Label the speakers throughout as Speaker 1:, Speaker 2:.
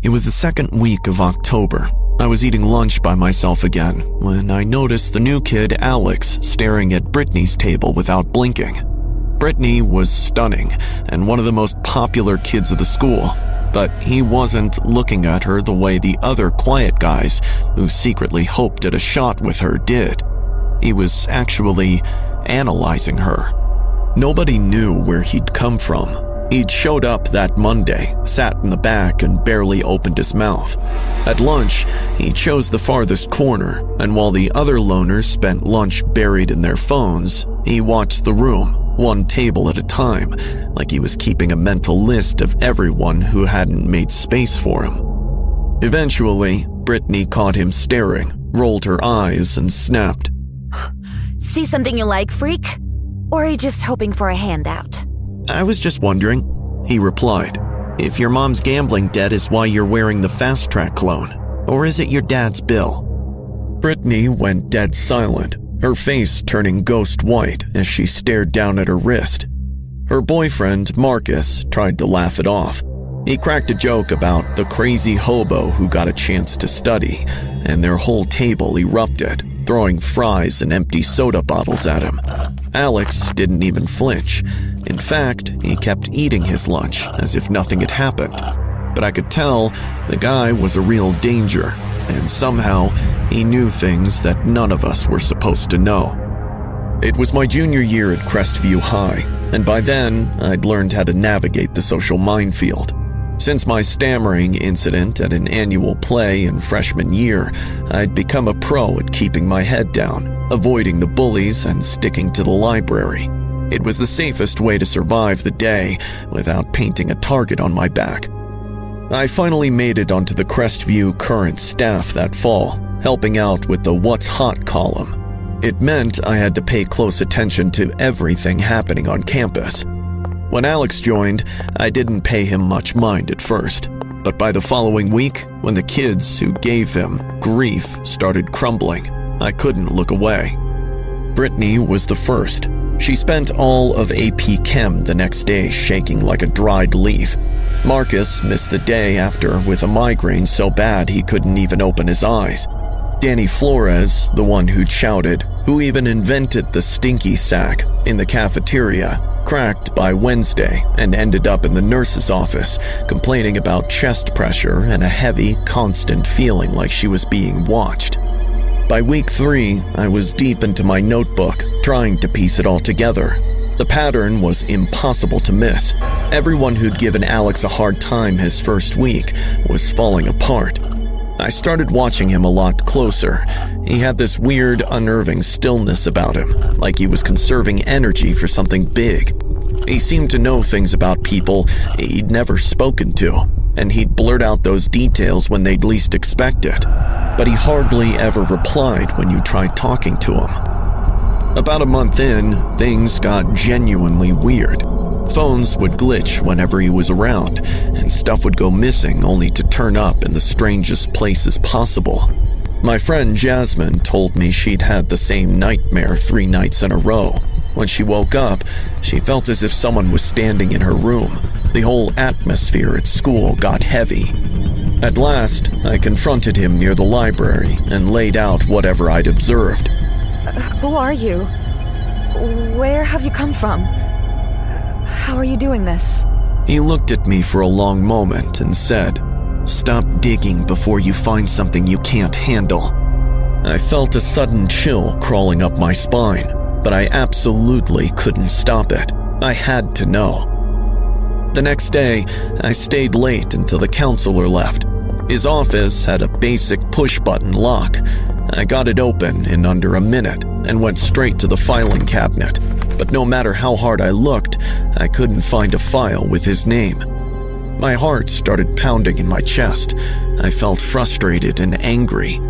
Speaker 1: It was the second week of October. I was eating lunch by myself again when I noticed the new kid, Alex, staring at Brittany's table without blinking. Brittany was stunning and one of the most popular kids of the school, but he wasn't looking at her the way the other quiet guys who secretly hoped at a shot with her did. He was actually analyzing her. Nobody knew where he'd come from. He'd showed up that Monday, sat in the back and barely opened his mouth. At lunch, he chose the farthest corner, and while the other loners spent lunch buried in their phones, he watched the room, one table at a time, like he was keeping a mental list of everyone who hadn't made space for him. Eventually, Brittany caught him staring, rolled her eyes, and snapped.
Speaker 2: See something you like, freak? Or are you just hoping for a handout?
Speaker 1: I was just wondering, he replied, if your mom's gambling debt is why you're wearing the Fast Track clone, or is it your dad's bill? Brittany went dead silent, her face turning ghost white as she stared down at her wrist. Her boyfriend, Marcus, tried to laugh it off. He cracked a joke about the crazy hobo who got a chance to study, and their whole table erupted, throwing fries and empty soda bottles at him. Alex didn't even flinch. In fact, he kept eating his lunch as if nothing had happened. But I could tell the guy was a real danger, and somehow he knew things that none of us were supposed to know. It was my junior year at Crestview High, and by then I'd learned how to navigate the social minefield. Since my stammering incident at an annual play in freshman year, I'd become a pro at keeping my head down, avoiding the bullies and sticking to the library. It was the safest way to survive the day without painting a target on my back. I finally made it onto the Crestview Current staff that fall, helping out with the What's Hot column. It meant I had to pay close attention to everything happening on campus. When Alex joined, I didn't pay him much mind at first, but by the following week, when the kids who gave him grief started crumbling, I couldn't look away. Brittany was the first. She spent all of AP Chem the next day shaking like a dried leaf. Marcus missed the day after with a migraine so bad he couldn't even open his eyes. Danny Flores, the one who'd shouted, who even invented the stinky sack in the cafeteria, cracked by Wednesday and ended up in the nurse's office, complaining about chest pressure and a heavy, constant feeling like she was being watched. By week 3, I was deep into my notebook, trying to piece it all together. The pattern was impossible to miss. Everyone who'd given Alex a hard time his first week was falling apart. I started watching him a lot closer. He had this weird, unnerving stillness about him, like he was conserving energy for something big. He seemed to know things about people he'd never spoken to, and he'd blurt out those details when they'd least expect it. But he hardly ever replied when you tried talking to him. About a month in, things got genuinely weird. Phones would glitch whenever he was around, and stuff would go missing only to turn up in the strangest places possible. My friend Jasmine told me she'd had the same nightmare 3 nights in a row. When she woke up, she felt as if someone was standing in her room. The whole atmosphere at school got heavy. At last, I confronted him near the library and laid out whatever I'd observed.
Speaker 2: Who are you? Where have you come from? How are you doing this?
Speaker 1: He looked at me for a long moment and said, "Stop digging before you find something you can't handle." I felt a sudden chill crawling up my spine, but I absolutely couldn't stop it. I had to know. The next day, I stayed late until the counselor left. His office had a basic push-button lock. I got it open in under a minute and went straight to the filing cabinet. But no matter how hard I looked, I couldn't find a file with his name. My heart started pounding in my chest. I felt frustrated and angry.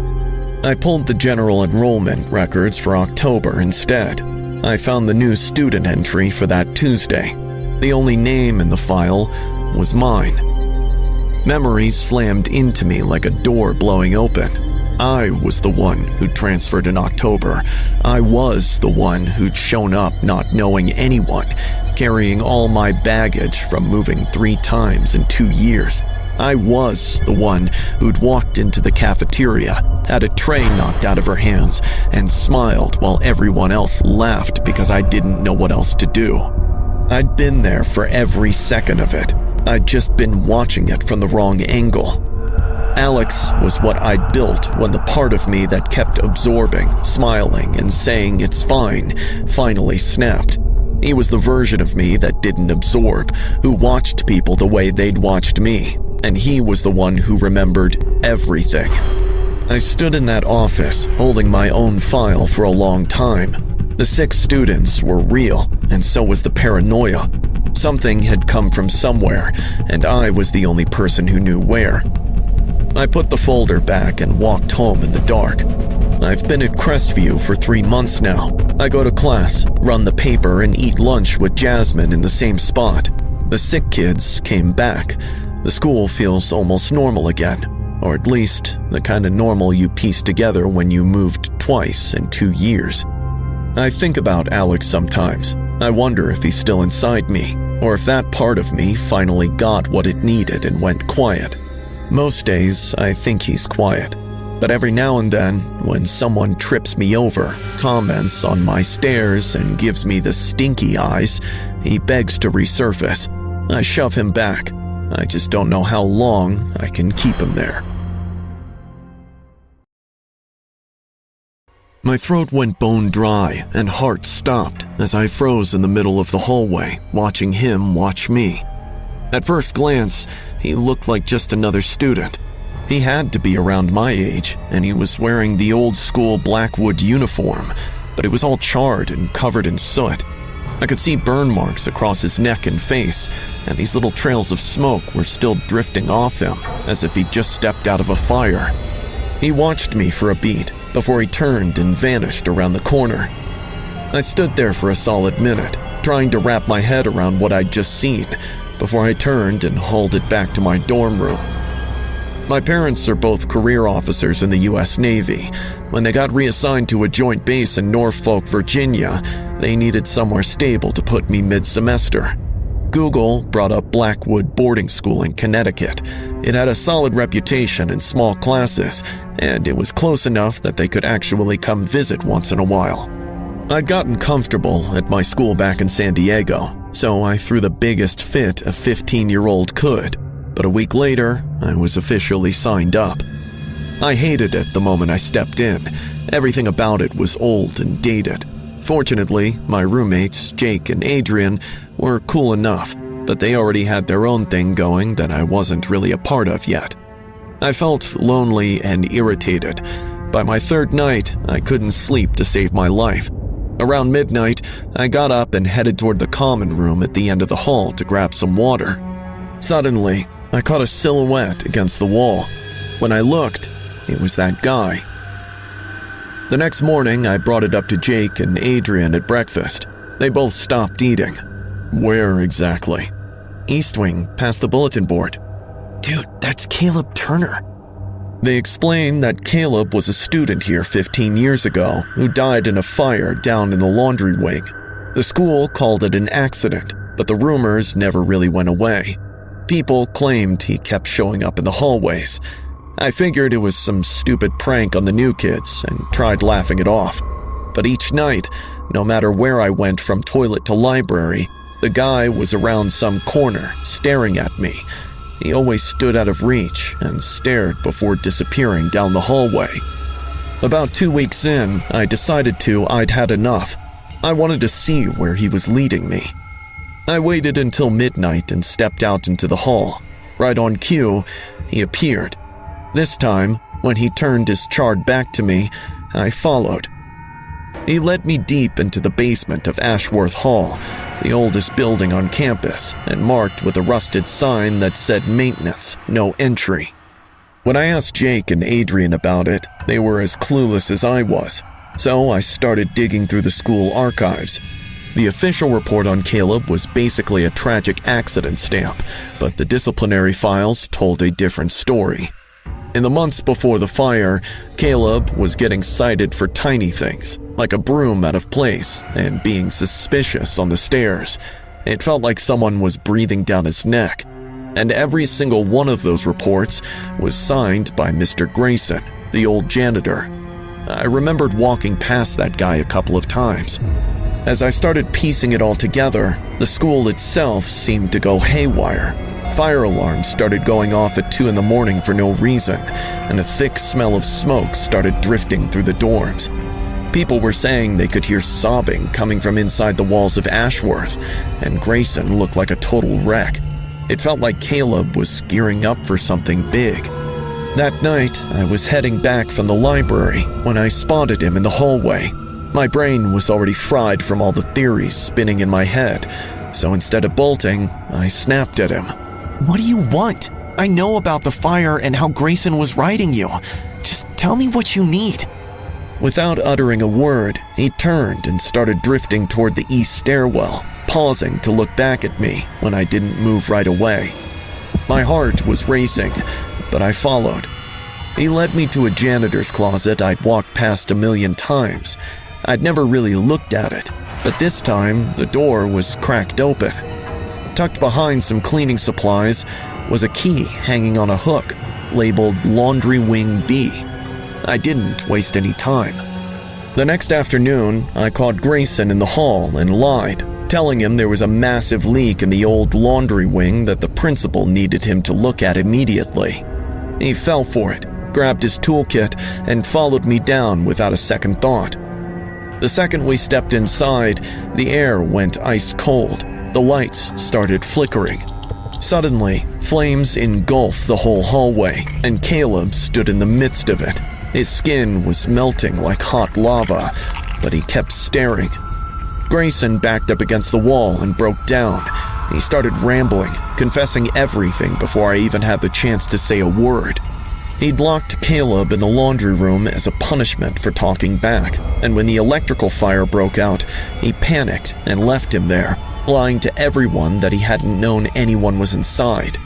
Speaker 1: I pulled the general enrollment records for October instead. I found the new student entry for that Tuesday. The only name in the file was mine. Memories slammed into me like a door blowing open. I was the one who transferred in October. I was the one who'd shown up not knowing anyone, carrying all my baggage from moving 3 times in 2 years. I was the one who'd walked into the cafeteria, had a tray knocked out of her hands, and smiled while everyone else laughed because I didn't know what else to do. I'd been there for every second of it. I'd just been watching it from the wrong angle. Alex was what I'd built when the part of me that kept absorbing, smiling, and saying it's fine finally snapped. He was the version of me that didn't absorb, who watched people the way they'd watched me, and he was the one who remembered everything. I stood in that office, holding my own file for a long time. The sick students were real, and so was the paranoia. Something had come from somewhere, and I was the only person who knew where. I put the folder back and walked home in the dark. I've been at Crestview for 3 months now. I go to class, run the paper, and eat lunch with Jasmine in the same spot. The sick kids came back. The school feels almost normal again, or at least the kind of normal you piece together when you moved twice in 2 years. I think about Alex sometimes. I wonder if he's still inside me, or if that part of me finally got what it needed and went quiet. Most days, I think he's quiet. But every now and then, when someone trips me over, comments on my stares, and gives me the stinky eyes, he begs to resurface. I shove him back. I just don't know how long I can keep him there. My throat went bone dry and heart stopped as I froze in the middle of the hallway, watching him watch me. At first glance, he looked like just another student. He had to be around my age, and he was wearing the old-school Blackwood uniform, but it was all charred and covered in soot. I could see burn marks across his neck and face, and these little trails of smoke were still drifting off him, as if he'd just stepped out of a fire. He watched me for a beat before he turned and vanished around the corner. I stood there for a solid minute, trying to wrap my head around what I'd just seen, before I turned and hauled it back to my dorm room. My parents are both career officers in the U.S. Navy. When they got reassigned to a joint base in Norfolk, Virginia, they needed somewhere stable to put me mid-semester. Google brought up Blackwood Boarding School in Connecticut. It had a solid reputation in small classes, and it was close enough that they could actually come visit once in a while. I'd gotten comfortable at my school back in San Diego, so I threw the biggest fit a 15-year-old could. But a week later, I was officially signed up. I hated it the moment I stepped in. Everything about it was old and dated. Fortunately, my roommates, Jake and Adrian, were cool enough, but they already had their own thing going that I wasn't really a part of yet. I felt lonely and irritated. By my third night, I couldn't sleep to save my life. Around midnight, I got up and headed toward the common room at the end of the hall to grab some water. Suddenly, I caught a silhouette against the wall. When I looked, it was that guy. The next morning, I brought it up to Jake and Adrian at breakfast. They both stopped eating. Where exactly? East Wing, past the bulletin board. Dude, that's Caleb Turner. They explained that Caleb was a student here 15 years ago who died in a fire down in the laundry wing. The school called it an accident, but the rumors never really went away. People claimed he kept showing up in the hallways. I figured it was some stupid prank on the new kids and tried laughing it off. But each night, no matter where I went from toilet to library, the guy was around some corner, staring at me. He always stood out of reach and stared before disappearing down the hallway. About 2 weeks in, I decided I'd had enough. I wanted to see where he was leading me. I waited until midnight and stepped out into the hall. Right on cue, he appeared. This time, when he turned his charred back to me, I followed. He led me deep into the basement of Ashworth Hall, the oldest building on campus, and marked with a rusted sign that said maintenance, no entry. When I asked Jake and Adrian about it, they were as clueless as I was, so I started digging through the school archives. The official report on Caleb was basically a tragic accident stamp, but the disciplinary files told a different story. In the months before the fire, Caleb was getting cited for tiny things, like a broom out of place and being suspicious on the stairs. It felt like someone was breathing down his neck. and every single one of those reports was signed by Mr. Grayson, the old janitor. I remembered walking past that guy a couple of times. As I started piecing it all together, the school itself seemed to go haywire. Fire alarms started going off at 2 a.m. for no reason, and a thick smell of smoke started drifting through the dorms. People were saying they could hear sobbing coming from inside the walls of Ashworth, and Grayson looked like a total wreck. It felt like Caleb was gearing up for something big. That night, I was heading back from the library when I spotted him in the hallway. My brain was already fried from all the theories spinning in my head, so instead of bolting, I snapped at him.
Speaker 3: What do you want? I know about the fire and how Grayson was riding you. Just tell me what you need.
Speaker 1: Without uttering a word, he turned and started drifting toward the east stairwell, pausing to look back at me when I didn't move right away. My heart was racing, but I followed. He led me to a janitor's closet I'd walked past a million times. I'd never really looked at it, but this time the door was cracked open. Tucked behind some cleaning supplies was a key hanging on a hook, labeled Laundry Wing B. I didn't waste any time. The next afternoon, I caught Grayson in the hall and lied, telling him there was a massive leak in the old laundry wing that the principal needed him to look at immediately. He fell for it, grabbed his toolkit, and followed me down without a second thought. The second we stepped inside, the air went ice cold. The lights started flickering. Suddenly, flames engulfed the whole hallway, and Caleb stood in the midst of it. His skin was melting like hot lava, but he kept staring. Grayson backed up against the wall and broke down. He started rambling, confessing everything before I even had the chance to say a word. He'd locked Caleb in the laundry room as a punishment for talking back, and when the electrical fire broke out, he panicked and left him there, lying to everyone that he hadn't known anyone was inside.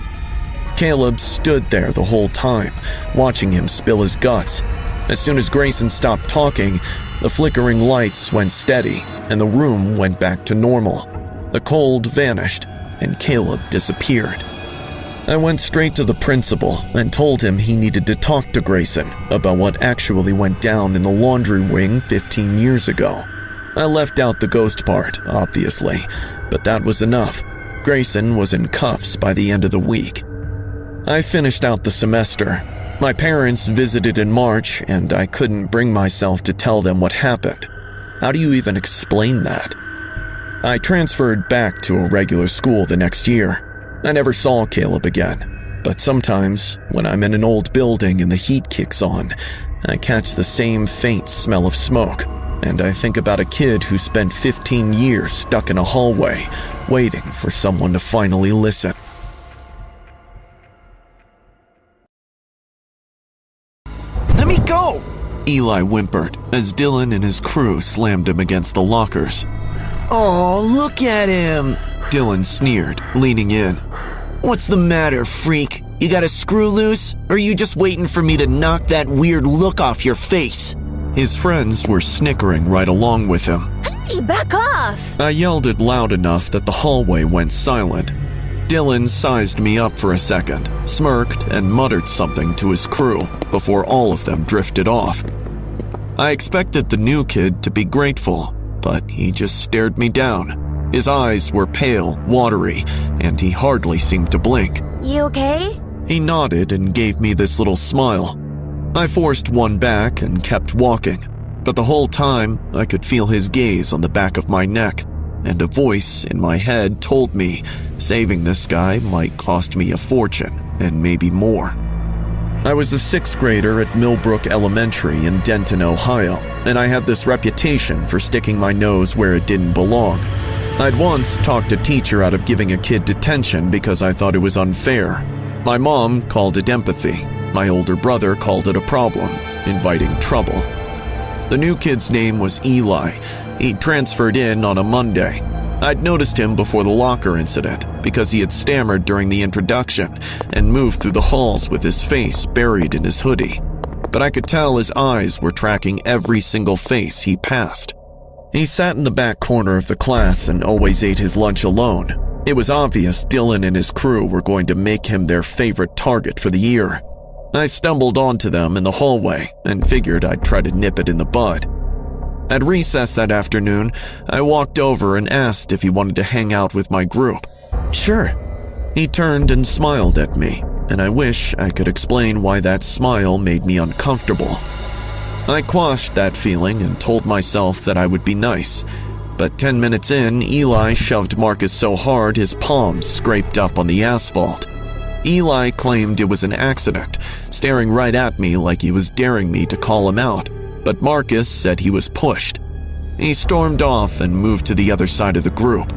Speaker 1: Caleb stood there the whole time, watching him spill his guts. As soon as Grayson stopped talking, the flickering lights went steady, and the room went back to normal. The cold vanished, and Caleb disappeared. I went straight to the principal and told him he needed to talk to Grayson about what actually went down in the laundry wing 15 years ago. I left out the ghost part, obviously, but that was enough. Grayson was in cuffs by the end of the week. I finished out the semester. My parents visited in March, and I couldn't bring myself to tell them what happened. How do you even explain that? I transferred back to a regular school the next year. I never saw Caleb again, but sometimes when I'm in an old building and the heat kicks on, I catch the same faint smell of smoke, and I think about a kid who spent 15 years stuck in a hallway, waiting for someone to finally listen.
Speaker 3: Let me go!
Speaker 1: Eli whimpered as Dylan and his crew slammed him against the lockers.
Speaker 3: Oh, look at him!
Speaker 1: Dylan sneered, leaning in.
Speaker 3: What's the matter, freak? You got a screw loose? Or are you just waiting for me to knock that weird look off your face?
Speaker 1: His friends were snickering right along with him.
Speaker 2: Hey, back off!
Speaker 1: I yelled it loud enough that the hallway went silent. Dylan sized me up for a second, smirked, and muttered something to his crew before all of them drifted off. I expected the new kid to be grateful, but he just stared me down. His eyes were pale, watery, and he hardly seemed to blink.
Speaker 2: You okay?
Speaker 1: He nodded and gave me this little smile. I forced one back and kept walking, but the whole time I could feel his gaze on the back of my neck, and a voice in my head told me saving this guy might cost me a fortune and maybe more. I was a 6th grader at Millbrook Elementary in Denton, Ohio, and I had this reputation for sticking my nose where it didn't belong. I'd once talked a teacher out of giving a kid detention because I thought it was unfair. My mom called it empathy. My older brother called it a problem, inviting trouble. The new kid's name was Eli. He transferred in on a Monday. I'd noticed him before the locker incident because he had stammered during the introduction and moved through the halls with his face buried in his hoodie. But I could tell his eyes were tracking every single face he passed. He sat in the back corner of the class and always ate his lunch alone. It was obvious Dylan and his crew were going to make him their favorite target for the year. I stumbled onto them in the hallway and figured I'd try to nip it in the bud. At recess that afternoon, I walked over and asked if he wanted to hang out with my group.
Speaker 3: Sure.
Speaker 1: He turned and smiled at me, and I wish I could explain why that smile made me uncomfortable. I quashed that feeling and told myself that I would be nice, but 10 minutes in, Eli shoved Marcus so hard his palms scraped up on the asphalt. Eli claimed it was an accident, staring right at me like he was daring me to call him out, but Marcus said he was pushed. He stormed off and moved to the other side of the group.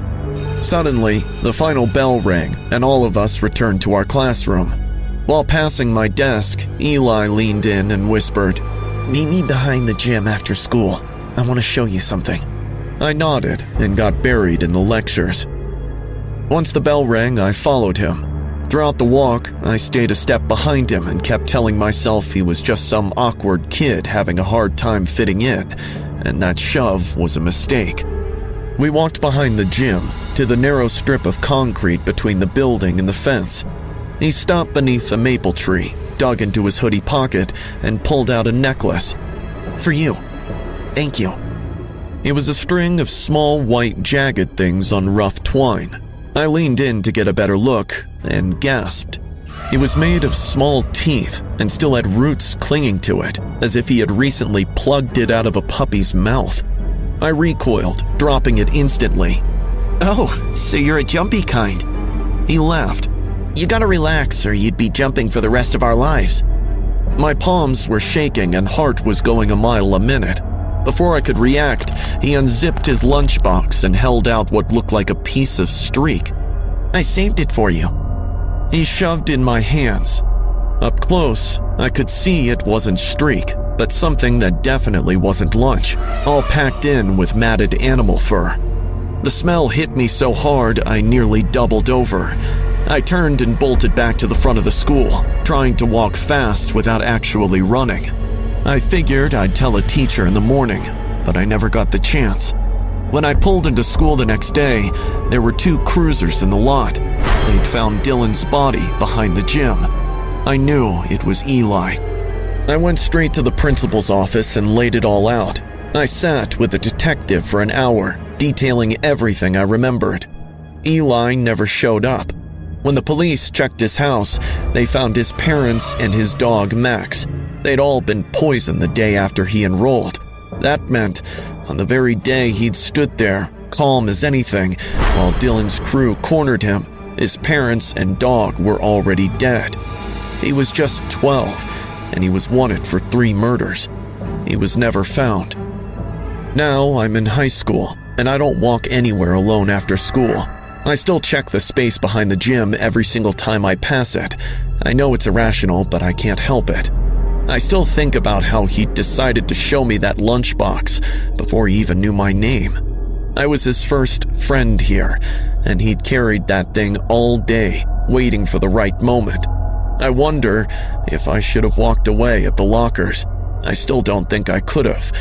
Speaker 1: Suddenly, the final bell rang and all of us returned to our classroom. While passing my desk, Eli leaned in and whispered,
Speaker 3: "Meet me behind the gym after school. I want to show you something."
Speaker 1: I nodded and got buried in the lectures. Once the bell rang, I followed him. Throughout the walk, I stayed a step behind him and kept telling myself he was just some awkward kid having a hard time fitting in, and that shove was a mistake. We walked behind the gym to the narrow strip of concrete between the building and the fence. He stopped beneath a maple tree, dug into his hoodie pocket, and pulled out a necklace.
Speaker 3: "For you. Thank you."
Speaker 1: It was a string of small white jagged things on rough twine. I leaned in to get a better look and gasped. It was made of small teeth and still had roots clinging to it, as if he had recently plugged it out of a puppy's mouth. I recoiled, dropping it instantly.
Speaker 3: "Oh, so you're a jumpy kind."
Speaker 1: He laughed.
Speaker 3: "You gotta relax or you'd be jumping for the rest of our lives."
Speaker 1: My palms were shaking and heart was going a mile a minute. Before I could react, he unzipped his lunchbox and held out what looked like a piece of streak.
Speaker 3: "I saved it for you."
Speaker 1: He shoved in my hands. Up close, I could see it wasn't streak, but something that definitely wasn't lunch, all packed in with matted animal fur. The smell hit me so hard I nearly doubled over. I turned and bolted back to the front of the school, trying to walk fast without actually running. I figured I'd tell a teacher in the morning, but I never got the chance. When I pulled into school the next day, there were 2 cruisers in the lot. They'd found Dylan's body behind the gym. I knew it was Eli. I went straight to the principal's office and laid it all out. I sat with the detective for an hour, detailing everything I remembered. Eli never showed up. When the police checked his house, they found his parents and his dog Max. They'd all been poisoned the day after he enrolled. That meant, on the very day he'd stood there, calm as anything, while Dylan's crew cornered him, his parents and dog were already dead. He was just 12, and he was wanted for 3 murders. He was never found. Now I'm in high school, and I don't walk anywhere alone after school. I still check the space behind the gym every single time I pass it. I know it's irrational, but I can't help it. I still think about how he decided to show me that lunchbox before he even knew my name. I was his first friend here, and he'd carried that thing all day, waiting for the right moment. I wonder if I should have walked away at the lockers. I still don't think I could have.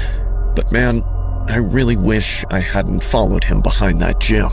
Speaker 1: But man, I really wish I hadn't followed him behind that gym.